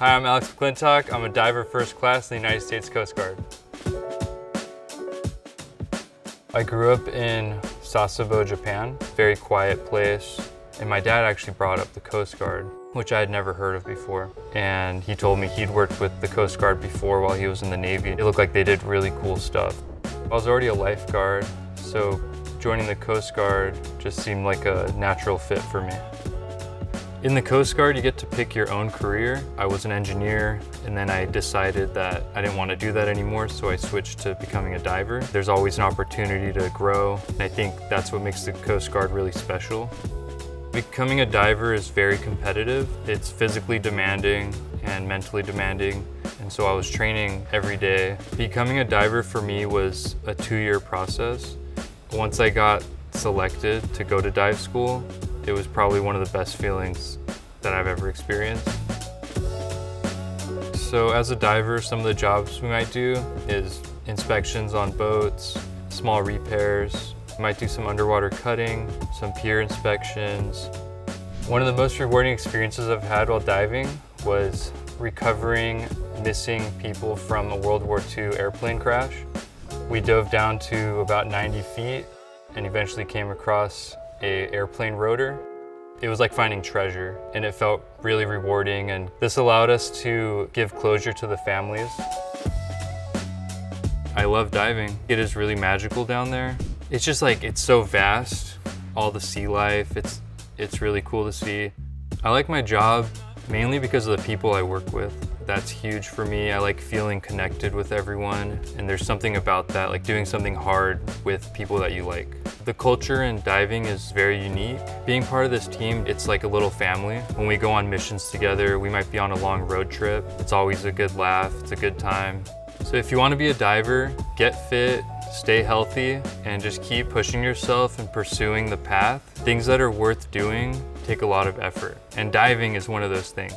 Hi, I'm Alex McClintock. I'm a diver first class in the United States Coast Guard. I grew up in Sasebo, Japan, very quiet place. And my dad actually brought up the Coast Guard, which I had never heard of before. And he told me he'd worked with the Coast Guard before while he was in the Navy. It looked like they did really cool stuff. I was already a lifeguard, so joining the Coast Guard just seemed like a natural fit for me. In the Coast Guard, you get to pick your own career. I was an engineer, and then I decided that I didn't want to do that anymore, so I switched to becoming a diver. There's always an opportunity to grow, and I think that's what makes the Coast Guard really special. Becoming a diver is very competitive. It's physically demanding and mentally demanding, and so I was training every day. Becoming a diver for me was a 2-year process. Once I got selected to go to dive school, it was probably one of the best feelings that I've ever experienced. So as a diver, some of the jobs we might do is inspections on boats, small repairs. We might do some underwater cutting, some pier inspections. One of the most rewarding experiences I've had while diving was recovering missing people from a World War II airplane crash. We dove down to about 90 feet and eventually came across an airplane rotor. It was like finding treasure, and it felt really rewarding, and this allowed us to give closure to the families. I love diving. It is really magical down there. It's just like, it's so vast, all the sea life, it's really cool to see. I like my job mainly because of the people I work with. That's huge for me. I like feeling connected with everyone, and there's something about that, like doing something hard with people that you like. The culture in diving is very unique. Being part of this team, it's like a little family. When we go on missions together, we might be on a long road trip. It's always a good laugh, it's a good time. So if you want to be a diver, get fit, stay healthy, and just keep pushing yourself and pursuing the path. Things that are worth doing take a lot of effort, and diving is one of those things.